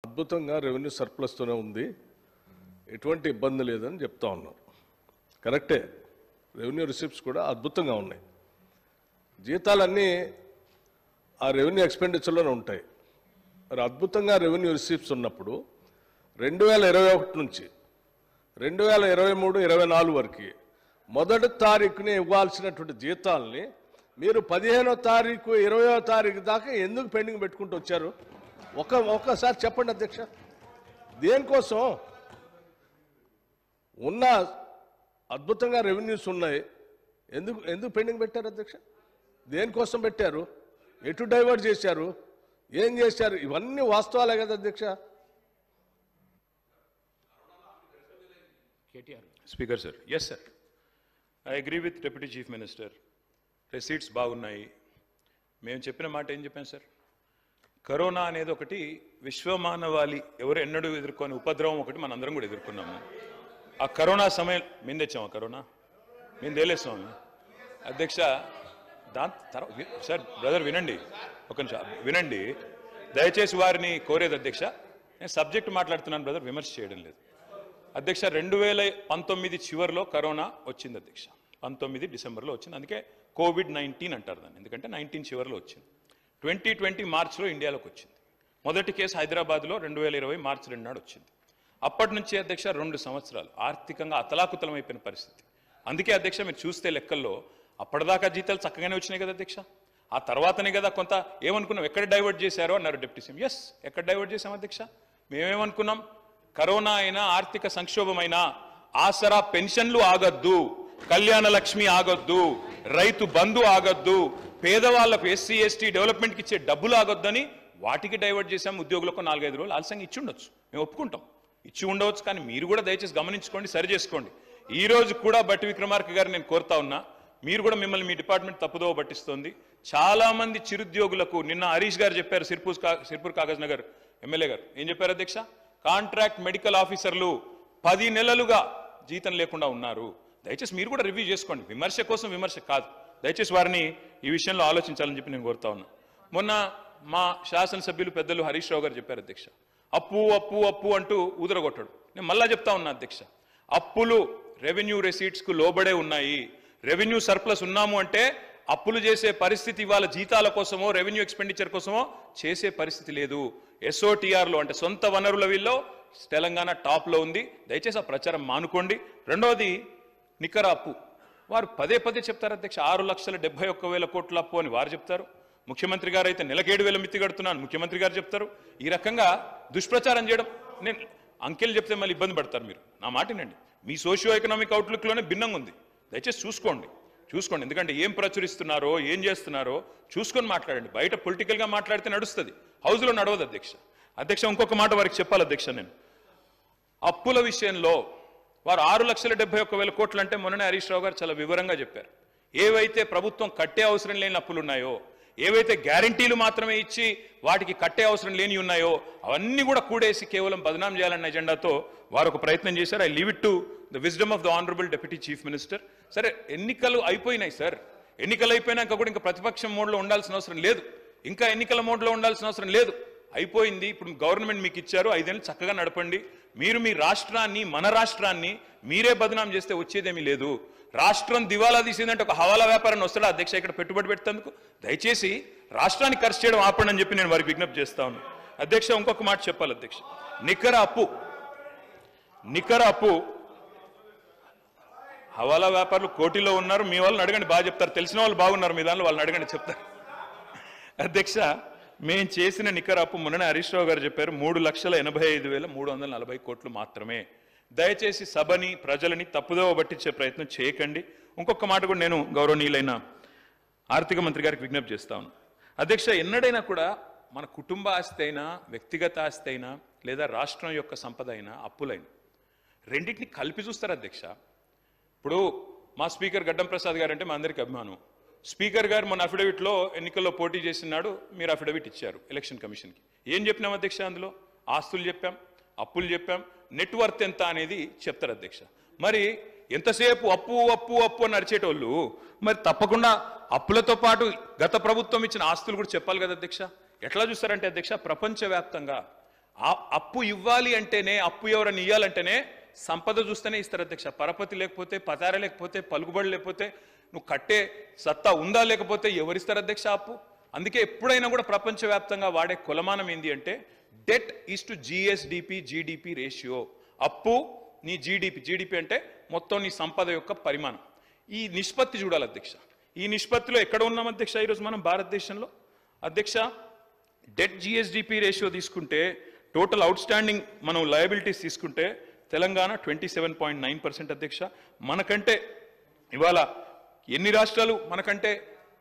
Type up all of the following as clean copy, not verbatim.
అద్భుతంగా రెవెన్యూ సర్ప్లస్తోనే ఉంది, ఎటువంటి ఇబ్బంది లేదని చెప్తా ఉన్నారు. కరెక్టే, రెవెన్యూ రిసిప్ట్స్ కూడా అద్భుతంగా ఉన్నాయి. జీతాలన్నీ ఆ రెవెన్యూ ఎక్స్పెండిచర్లోనే ఉంటాయి. మరి అద్భుతంగా రెవెన్యూ రిసిప్ట్స్ ఉన్నప్పుడు 2021 నుంచి 2023-24 వరకు మొదటి తారీఖుని ఇవ్వాల్సినటువంటి జీతాలని మీరు 15వ తారీఖు 20వ తారీఖు దాకా ఎందుకు పెండింగ్ పెట్టుకుంటూ వచ్చారు? ఒక్కసారి చెప్పండి అధ్యక్ష. దేనికోసం? ఉన్న అద్భుతంగా రెవెన్యూస్ ఉన్నాయి, ఎందుకు పెండింగ్ పెట్టారు అధ్యక్ష? దేనికోసం పెట్టారు? ఎటు డైవర్ట్ చేశారు? ఏం చేశారు? ఇవన్నీ వాస్తవాలే కదా అధ్యక్ష. Speaker sir, yes sir, I agree with deputy chief minister. Receipts బాగున్నాయి. మేము చెప్పిన మాట ఏం చెప్పాను సార్? కరోనా అనేది ఒకటి విశ్వమానవాళి ఎవరు ఎన్నడూ ఎదుర్కొని ఉపద్రవం ఒకటి మనందరం కూడా ఎదుర్కొన్నాము. ఆ కరోనా సమయం మేము తెచ్చాము. కరోనా మేము తేలేస్తాము అధ్యక్ష. దాని తర్వాత సార్ బ్రదర్ వినండి, ఒక నిమిషం వినండి దయచేసి. వారిని కోరేది అధ్యక్ష, నేను సబ్జెక్ట్ మాట్లాడుతున్నాను బ్రదర్, విమర్శ చేయడం లేదు అధ్యక్ష. 2019 చివరిలో కరోనా వచ్చింది అధ్యక్ష. 19 డిసెంబర్లో వచ్చింది, అందుకే కోవిడ్-19 అంటారు దాన్ని, ఎందుకంటే 19 చివరిలో వచ్చింది. 2020 మార్చిలో ఇండియాలోకి వచ్చింది. మొదటి కేసు హైదరాబాద్లో 2020 మార్చి 2 నాడు వచ్చింది. అప్పటి నుంచి అధ్యక్ష 2 సంవత్సరాలు ఆర్థికంగా అతలాకుతలమైపోయిన పరిస్థితి. అందుకే అధ్యక్ష మీరు చూస్తే లెక్కల్లో అప్పటిదాకా జీతాలు చక్కగానే వచ్చినాయి కదా అధ్యక్ష. ఆ తర్వాతనే కదా కొంత ఏమనుకున్నాం, ఎక్కడ డైవర్ట్ చేశారో అన్నారు డిప్యూటీ సీఎం. ఎస్, ఎక్కడ డైవర్ట్ చేశాం అధ్యక్ష? మేమేమనుకున్నాం, కరోనా అయినా ఆర్థిక సంక్షోభమైనా ఆసరా పెన్షన్లు ఆగొద్దు, కళ్యాణ లక్ష్మి ఆగొద్దు, రైతు బంధు ఆగొద్దు, పేదవాళ్లకు ఎస్సీ ఎస్టీ డెవలప్మెంట్కి ఇచ్చే డబ్బులు ఆగొద్దని వాటికి డైవర్ట్ చేశాం. ఉద్యోగులకు 4-5 రోజులు ఆలస్యంగా ఇచ్చి ఉండొచ్చు, మేము ఒప్పుకుంటాం, ఇచ్చి ఉండవచ్చు. కానీ మీరు కూడా దయచేసి గమనించుకోండి, సరి చేసుకోండి. ఈ రోజు కూడా బట్టి విక్రమార్క గారు నేను కోరుతా ఉన్నా, మీరు కూడా మిమ్మల్ని మీ డిపార్ట్మెంట్ తప్పుదోవ పట్టిస్తోంది. చాలా మంది చిరుద్యోగులకు నిన్న హరీష్ గారు చెప్పారు, సిర్పూర్ కాగజ్ నగర్ ఎమ్మెల్యే గారు ఏం చెప్పారు అధ్యక్ష? కాంట్రాక్ట్ మెడికల్ ఆఫీసర్లు 10 నెలలుగా జీతం లేకుండా ఉన్నారు. దయచేసి మీరు కూడా రివ్యూ చేసుకోండి. విమర్శ కోసం విమర్శ కాదు, దయచేసి వారిని ఈ విషయంలో ఆలోచించాలని చెప్పి నేను కోరుతా ఉన్నా. మొన్న మా శాసనసభ్యులు పెద్దలు హరీష్ రావు గారు చెప్పారు అధ్యక్ష, అప్పు అప్పు అప్పు అంటూ ఊదరగొట్టాడు. నేను మళ్ళా చెప్తా ఉన్నా అధ్యక్ష, అప్పులు రెవెన్యూ రెసీట్స్కు లోబడే ఉన్నాయి. రెవెన్యూ సర్ప్లస్ ఉన్నాము అంటే అప్పులు చేసే పరిస్థితి ఇవాళ జీతాల కోసమో రెవెన్యూ ఎక్స్పెండిచర్ కోసమో చేసే పరిస్థితి లేదు. SOTRలో అంటే సొంత వనరుల వీల్లో తెలంగాణ టాప్లో ఉంది. దయచేసి ఆ ప్రచారం మానుకోండి. రెండవది నికర అప్పు. వారు పదే చెప్తారు అధ్యక్ష, 6,71,000 కోట్ల అప్పు అని వారు చెప్తారు. ముఖ్యమంత్రి గారు అయితే నెలకు 7,000 మిత్తి కడుతున్నాను ముఖ్యమంత్రి గారు చెప్తారు. ఈ రకంగా దుష్ప్రచారం చేయడం, నేను అంకెలు చెప్తే మళ్ళీ ఇబ్బంది పడతారు. మీరు నా మాటినండి, మీ సోషియో ఎకనామిక్ అవుట్లుక్లోనే భిన్నంగా ఉంది. దయచేసి చూసుకోండి. ఎందుకంటే ఏం ప్రచురిస్తున్నారో ఏం చేస్తున్నారో చూసుకొని మాట్లాడండి. బయట పొలిటికల్గా మాట్లాడితే నడుస్తుంది, హౌస్లో నడవదు అధ్యక్ష. ఇంకొక మాట వారికి చెప్పాలి అధ్యక్ష, నేను అప్పుల విషయంలో వారు 6,71,000 కోట్లు అంటే మొన్ననే హరీష్ రావు గారు చాలా వివరంగా చెప్పారు. ఏవైతే ప్రభుత్వం కట్టే అవసరం లేని అప్పులు ఉన్నాయో, ఏవైతే గ్యారంటీలు మాత్రమే ఇచ్చి వాటికి కట్టే అవసరం లేని ఉన్నాయో అవన్నీ కూడా కూడేసి కేవలం బదనాం చేయాలన్న ఎజెండాతో వారు ఒక ప్రయత్నం చేశారు. I leave it to the wisdom of the honourable deputy chief minister. సరే, ఎన్నికలు అయిపోయినాయి సార్, ఎన్నికలు అయిపోయినాక కూడా ఇంకా ప్రతిపక్షం మోడ్లో ఉండాల్సిన అవసరం లేదు, ఇంకా ఎన్నికల మోడ్లో ఉండాల్సిన అవసరం లేదు, అయిపోయింది. ఇప్పుడు గవర్నమెంట్ మీకు ఇచ్చారు, 5 ఏళ్ళు చక్కగా నడపండి. మీరు మీ రాష్ట్రాన్ని, మన రాష్ట్రాన్ని మీరే బదనాం చేస్తే వచ్చేదేమీ లేదు. రాష్ట్రం దివాలా తీసిందంటే ఒక హవాలా వ్యాపారాన్ని వస్తాడా అధ్యక్ష ఇక్కడ పెట్టుబడి పెట్టేందుకు? దయచేసి రాష్ట్రాన్ని ఖర్చు చేయడం ఆపండి అని చెప్పి నేను వారికి విజ్ఞప్తి చేస్తా ఉన్నాను అధ్యక్ష. ఇంకొక మాట చెప్పాలి అధ్యక్ష, నికర అప్పు హవాలా వ్యాపారులు కోటిలో ఉన్నారు. మీ వాళ్ళని అడగండి, బాగా చెప్తారు. తెలిసిన వాళ్ళు బాగున్నారు, మీ దానిలో వాళ్ళని అడగండి, చెప్తారు అధ్యక్ష. మేము చేసిన నికర అప్పు మొన్ననే హరీష్ రావు గారు చెప్పారు, 3,85,340 కోట్లు మాత్రమే. దయచేసి సభని ప్రజలని తప్పుదోవ పట్టించే ప్రయత్నం చేయకండి. ఇంకొక మాట కూడా నేను గౌరవనీయులైన ఆర్థిక మంత్రి గారికి విజ్ఞప్తి చేస్తాను అధ్యక్ష. ఎన్నడైనా కూడా మన కుటుంబ ఆస్తి అయినా, వ్యక్తిగత ఆస్తి అయినా, లేదా రాష్ట్రం యొక్క సంపద అయినా, అప్పులైనా, రెండింటిని కలిపి చూస్తారు అధ్యక్ష. ఇప్పుడు మా స్పీకర్ గడ్డం ప్రసాద్ గారు అంటే మా అందరికీ అభిమానం. స్పీకర్ గారు మన అఫిడవిట్లో ఎన్నికల్లో పోటీ చేసినాడు, మీరు అఫిడవిట్ ఇచ్చారు ఎలక్షన్ కమిషన్కి. ఏం చెప్పినాం అధ్యక్ష? అందులో ఆస్తులు చెప్పాం, అప్పులు చెప్పాం, నెట్వర్త్ ఎంత అనేది చెప్తారు అధ్యక్ష. మరి ఎంతసేపు అప్పు అప్పు అప్పు అని నడిచేటోళ్ళు మరి తప్పకుండా అప్పులతో పాటు గత ప్రభుత్వం ఇచ్చిన ఆస్తులు కూడా చెప్పాలి కదా అధ్యక్ష. ఎట్లా చూస్తారంటే అధ్యక్ష, ప్రపంచవ్యాప్తంగా అప్పు ఇవ్వాలి అంటేనే, అప్పు ఎవరైనా ఇవ్వాలంటేనే సంపద చూస్తేనే ఇస్తారు అధ్యక్ష. పరపతి లేకపోతే, పతార లేకపోతే, పలుకుబడి లేకపోతే, నువ్వు కట్టే సత్తా ఉందా లేకపోతే ఎవరిస్తారు అధ్యక్ష అప్పు? అందుకే ఎప్పుడైనా కూడా ప్రపంచవ్యాప్తంగా వాడే కొలమానం ఏంది అంటే debt is to GDP ratio. అప్పు నీ జీడిపి అంటే మొత్తం నీ సంపద యొక్క పరిమాణం. ఈ నిష్పత్తి చూడాలి అధ్యక్ష. ఈ నిష్పత్తిలో ఎక్కడ ఉన్నాం అధ్యక్ష ఈరోజు మనం భారతదేశంలో? అధ్యక్ష, డెట్ జిఎస్డిపి రేషియో తీసుకుంటే, టోటల్ అవుట్ స్టాండింగ్ మనం లయబిలిటీస్ తీసుకుంటే తెలంగాణ 27.9% అధ్యక్ష. మనకంటే ఇవాళ ఎన్ని రాష్ట్రాలు మనకంటే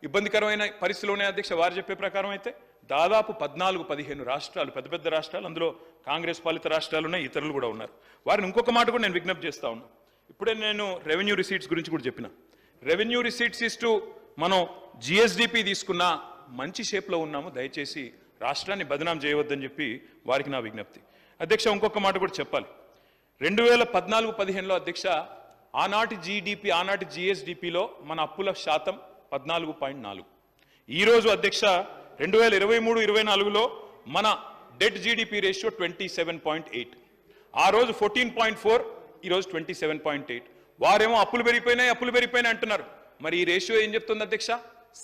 ఇబ్బందికరమైన పరిస్థితులు ఉన్నాయి అధ్యక్ష? వారు చెప్పే ప్రకారం అయితే దాదాపు 14-15 రాష్ట్రాలు, పెద్ద పెద్ద రాష్ట్రాలు, అందులో కాంగ్రెస్ పాలిత రాష్ట్రాలు ఉన్నాయి, ఇతరులు కూడా ఉన్నారు. వారిని ఇంకొక మాట కూడా నేను విజ్ఞప్తి చేస్తా ఉన్నా. ఇప్పుడే నేను రెవెన్యూ రిసీట్స్ గురించి కూడా చెప్పిన. రెవెన్యూ రిసీట్స్ ఇస్తూ మనం జిఎస్డిపి తీసుకున్న మంచి షేప్లో ఉన్నాము. దయచేసి రాష్ట్రాన్ని బదనాం చేయవద్దని చెప్పి వారికి నా విజ్ఞప్తి. అధ్యక్ష, ఇంకొక మాట కూడా చెప్పాలి. 2014-15లో అధ్యక్ష, ఆనాటి జీడిపి, ఆనాటి జిఎస్డిపిలో మన అప్పుల శాతం 14.4. ఈరోజు అధ్యక్ష 2023-24లో మన డెట్ జీడిపి రేషియో 27.8. ఆ రోజు 14.4, ఈరోజు 27.8. వారేమో అప్పులు పెరిగిపోయినాయి అంటున్నారు. మరి ఈ రేషియో ఏం చెప్తుంది అధ్యక్ష?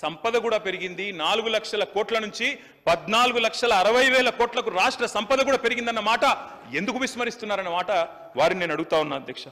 సంపద కూడా పెరిగింది. 4 లక్షల కోట్ల నుంచి 14,60,000 కోట్లకు రాష్ట్ర సంపద కూడా పెరిగిందన్న మాట ఎందుకు విస్మరిస్తున్నారన్న మాట వారిని నేను అడుగుతా ఉన్నా అధ్యక్ష.